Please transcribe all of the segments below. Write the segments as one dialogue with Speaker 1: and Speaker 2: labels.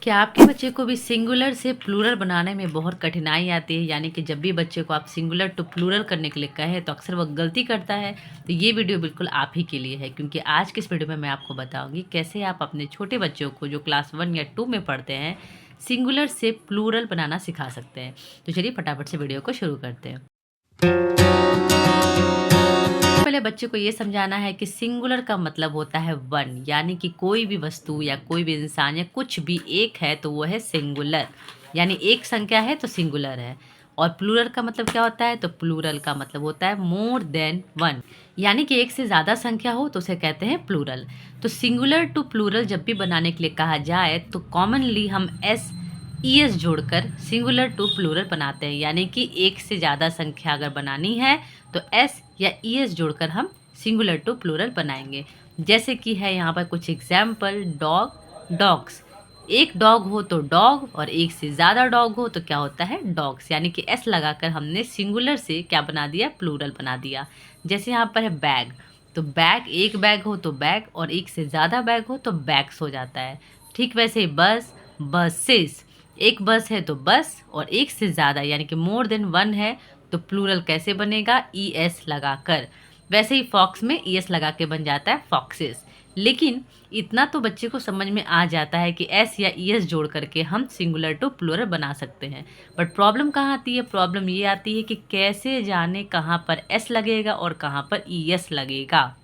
Speaker 1: क्या आपके बच्चे को भी सिंगुलर से प्लूरल बनाने में बहुत कठिनाई आती है? यानी कि जब भी बच्चे को आप सिंगुलर टू प्लूरल करने के लिए कहें तो अक्सर वो गलती करता है। तो ये वीडियो बिल्कुल आप ही के लिए है, क्योंकि आज की इस वीडियो में मैं आपको बताऊंगी कैसे आप अपने छोटे बच्चों को जो क्लास 1 या 2 में पढ़ते हैं सिंगुलर से प्लूरल बनाना सिखा सकते हैं। तो चलिए फटाफट से वीडियो को शुरू करते हैं। पहले बच्चे को ये समझाना है कि सिंगुलर का मतलब होता है वन, यानी कि कोई भी वस्तु या कोई भी इंसान या कुछ भी एक है तो वो है सिंगुलर, यानी एक संख्या है तो सिंगुलर है। और प्लूरल का मतलब क्या होता है? तो प्लूरल का मतलब होता है मोर देन वन, यानी कि एक से ज़्यादा संख्या हो तो उसे कहते हैं प्लूरल। तो सिंगुलर टू प्लूरल जब भी बनाने के लिए कहा जाए तो कॉमनली हम एस ईएस जोड़कर सिंगुलर टू प्लूरल बनाते हैं, यानी कि एक से ज़्यादा संख्या अगर बनानी है तो एस या ईएस जोड़कर हम सिंगुलर टू प्लूरल बनाएंगे। जैसे कि है यहाँ पर कुछ एग्जाम्पल, डॉग, डॉग्स। एक डॉग हो तो डॉग, और एक से ज़्यादा डॉग हो तो क्या होता है? डॉग्स, यानी कि एस लगाकर हमने सिंगुलर से क्या बना दिया? प्लूरल बना दिया। जैसे यहाँ पर है बैग, तो बैग, एक बैग हो तो बैग, और एक से ज़्यादा बैग हो तो बैग्स हो जाता है। ठीक वैसे ही बस, बसेस। एक बस है तो बस, और एक से ज़्यादा यानी कि मोर देन वन है तो प्लूरल कैसे बनेगा? ई एस लगाकर। वैसे ही फॉक्स में ई एस लगा के बन जाता है फॉक्सेस। लेकिन इतना तो बच्चे को समझ में आ जाता है कि एस या ई एस जोड़ करके हम सिंगुलर टू प्लूरल बना सकते हैं। बट प्रॉब्लम कहाँ आती है? प्रॉब्लम ये आती है कि कैसे जाने कहाँ पर एस लगेगा और कहाँ पर ई एस लगेगा।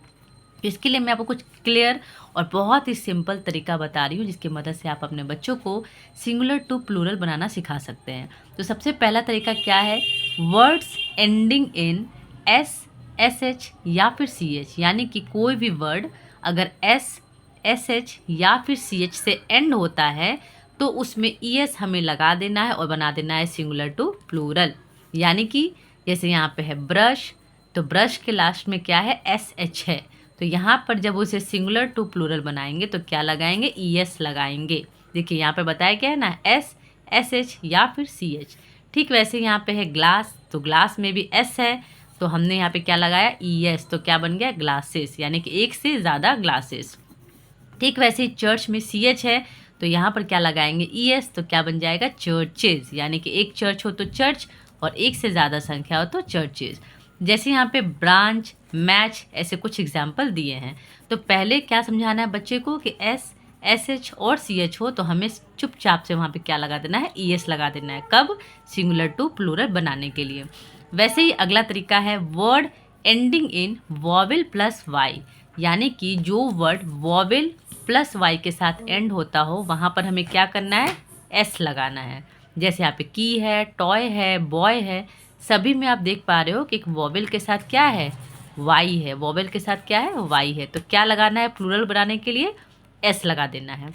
Speaker 1: इसके लिए मैं आपको कुछ क्लियर और बहुत ही सिंपल तरीका बता रही हूँ, जिसकी मदद से आप अपने बच्चों को सिंगुलर टू प्लूरल बनाना सिखा सकते हैं। तो सबसे पहला तरीका क्या है? Words ending in S, S H या फिर सी एच, यानी कि कोई भी वर्ड अगर एस, एस एच या फिर सी एच से एंड होता है तो उसमें ई एस हमें लगा देना है और बना देना है सिंगुलर टू प्लूरल। यानी कि जैसे यहाँ पे है ब्रश, तो ब्रश के लास्ट में क्या है? एस एच है, तो यहाँ पर जब उसे सिंगुलर टू प्लूरल बनाएंगे तो क्या लगाएंगे? ई एस लगाएंगे। देखिए यहाँ पे बताया क्या है ना, एस, एस एच या फिर सी एच। ठीक वैसे यहाँ पे है ग्लास, तो ग्लास में भी एस है तो हमने यहाँ पे क्या लगाया? ई एस, तो क्या बन गया? ग्लासेस, यानी कि एक से ज़्यादा ग्लासेस। ठीक वैसे ही चर्च में सी एच है तो यहाँ पर क्या लगाएंगे? ई एस, तो क्या बन जाएगा? चर्चेज, यानी कि एक चर्च हो तो चर्च और एक से ज़्यादा संख्या हो तो चर्चेज। जैसे यहाँ पे ब्रांच, मैच, ऐसे कुछ एग्जाम्पल दिए हैं। तो पहले क्या समझाना है बच्चे को कि एस, एस एच और सी एच हो तो हमें चुपचाप से वहाँ पे क्या लगा देना है? ई एस लगा देना है। कब? सिंगुलर टू प्लूरल बनाने के लिए। वैसे ही अगला तरीका है word ending in vowel plus Y, यानी कि जो वर्ड वॉवेल प्लस वाई के साथ एंड होता हो वहाँ पर हमें क्या करना है? एस लगाना है। जैसे यहाँ पे की है, टॉय है, बॉय है, सभी में आप देख पा रहे हो कि एक वॉवेल के साथ क्या है? वाई है। वॉवेल के साथ क्या है? वाई है। तो क्या लगाना है प्लूरल बनाने के लिए? एस लगा देना है।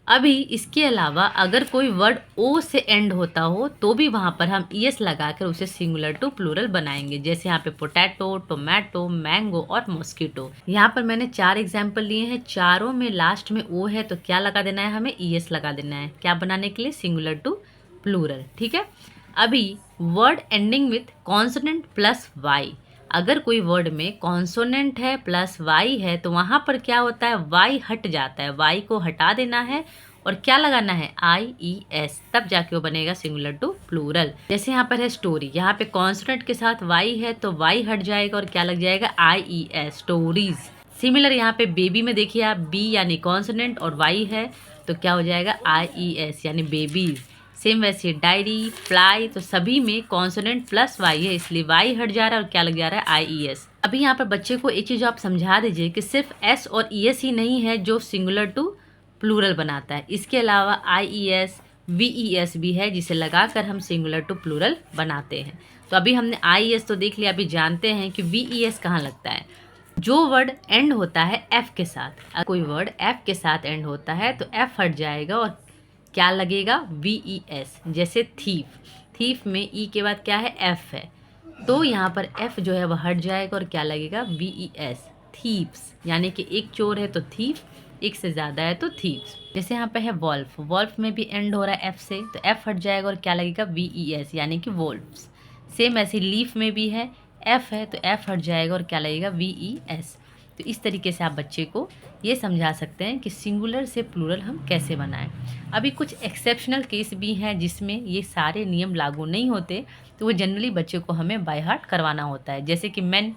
Speaker 1: अभी इसके अलावा अगर कोई वर्ड ओ से एंड होता हो तो भी वहाँ पर हम ई एस लगाकर उसे सिंगुलर टू प्लूरल बनाएंगे। जैसे यहाँ पे पोटैटो, टोमेटो, मैंगो और मॉस्किटो। यहाँ पर मैंने 4 एग्जाम्पल लिए हैं, चारों में लास्ट में ओ है तो क्या लगा देना है? हमें ई एस लगा देना है। क्या बनाने के लिए? Singular to plural. ठीक है। अभी word ending with consonant plus Y, अगर कोई वर्ड में कॉन्सोनेंट है प्लस वाई है तो वहाँ पर क्या होता है? वाई हट जाता है, वाई को हटा देना है और क्या लगाना है? आई ई एस, तब जाके वो बनेगा सिंगुलर टू प्लूरल। जैसे यहाँ पर है स्टोरी, यहाँ पे कॉन्सोनेंट के साथ वाई है तो वाई हट जाएगा और क्या लग जाएगा? आई ई एस, स्टोरीज। सिमिलर यहाँ पे बेबी में देखिए आप, बी यानी कॉन्सोनेंट और वाई है तो क्या हो जाएगा? आई ई एस, यानी बेबीज। सेम वैसे डायरी, फ्लाई, तो सभी में कॉन्सोनेंट प्लस वाई है इसलिए वाई हट जा रहा है और क्या लग जा रहा है? आई ई एस। अभी यहाँ पर बच्चे को एक चीज़ आप समझा दीजिए कि सिर्फ एस और ई एस ही नहीं है जो सिंगुलर टू प्लूरल बनाता है, इसके अलावा I E S, V E S भी है जिसे लगाकर हम सिंगुलर टू प्लूरल बनाते हैं। तो अभी हमने आई एस तो देख लिया, अभी जानते हैं कि वी ई एस कहाँ लगता है। जो वर्ड एंड होता है एफ के साथ, अगर कोई वर्ड एफ के साथ एंड होता है तो एफ हट जाएगा और क्या लगेगा? We E S. जैसे थीफ, थीफ में ई के बाद क्या है? एफ है, तो यहाँ पर एफ जो है वह हट जाएगा और क्या लगेगा? वी ई एस, थीप्स, यानी कि एक चोर है तो थीफ, एक से ज़्यादा है तो थीप्स। जैसे यहाँ पे है वॉल्फ, वॉल्फ में भी एंड हो रहा है एफ से तो एफ हट जाएगा और क्या लगेगा? वी ई एस, यानी कि वोल्फ्स। सेम ऐसे लीफ में भी है, एफ है तो एफ हट जाएगा और क्या लगेगा? We E S. तो इस तरीके से आप बच्चे को ये समझा सकते हैं कि सिंगुलर से प्लूरल हम कैसे बनाएं। अभी कुछ एक्सेप्शनल केस भी हैं जिसमें ये सारे नियम लागू नहीं होते, तो वो जनरली बच्चे को हमें बाय हार्ट करवाना होता है। जैसे कि मैन,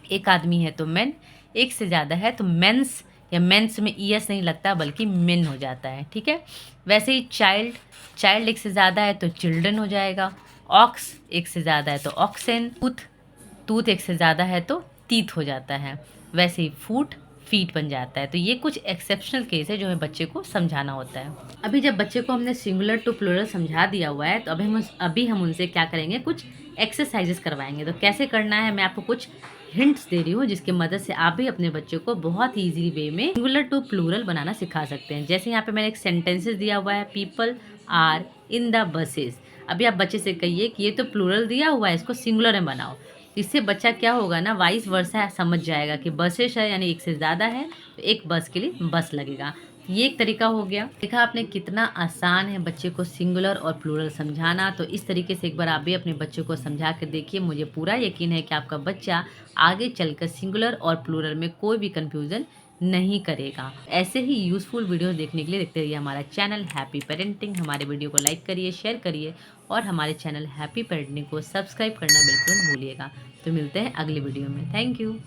Speaker 1: एक आदमी है तो मैन, एक से ज़्यादा है तो मेंस, या मेंस में ईएस नहीं लगता बल्कि मेन हो जाता है, ठीक है। वैसे ही चाइल्ड, चाइल्ड एक से ज़्यादा है तो चिल्ड्रन हो जाएगा। ऑक्स एक से ज़्यादा है तो ऑक्सेन। टूथ, टूथ एक से ज़्यादा है तो टीथ हो जाता है। वैसे ही फूट, फीट बन जाता है। तो ये कुछ एक्सेप्शनल केस है जो हमें बच्चे को समझाना होता है। अभी जब बच्चे को हमने सिंगुलर टू प्लूरल समझा दिया हुआ है तो अभी हम उनसे क्या करेंगे, कुछ एक्सरसाइजेस करवाएंगे। तो कैसे करना है मैं आपको कुछ हिंट्स दे रही हूँ जिसकी मदद से आप भी अपने बच्चे को बहुत ही ईजी वे में सिंगुलर टू प्लूरल बनाना सिखा सकते हैं। जैसे यहाँ पे मैंने एक सेंटेंसेस दिया हुआ है, people are in the buses. अभी आप बच्चे से कहिए कि ये तो प्लूरल दिया हुआ है, इसको सिंगुलर में बनाओ। इससे बच्चा क्या होगा ना, वाइस वर्सा समझ जाएगा कि बसेस है यानी एक से ज़्यादा है तो एक बस के लिए बस लगेगा। ये एक तरीका हो गया। देखा आपने कितना आसान है बच्चे को सिंगुलर और प्लूरल समझाना। तो इस तरीके से एक बार आप भी अपने बच्चे को समझा कर देखिए। मुझे पूरा यकीन है कि आपका बच्चा आगे चलकर सिंगुलर और प्लूरल में कोई भी कंफ्यूजन नहीं करेगा। ऐसे ही यूज़फुल वीडियोस देखने के लिए देखते रहिए हमारा चैनल हैप्पी पेरेंटिंग। हमारे वीडियो को लाइक करिए, शेयर करिए और हमारे चैनल हैप्पी पेरेंटिंग को सब्सक्राइब करना बिल्कुल मत भूलिएगा। तो मिलते हैं अगली वीडियो में। Thank you.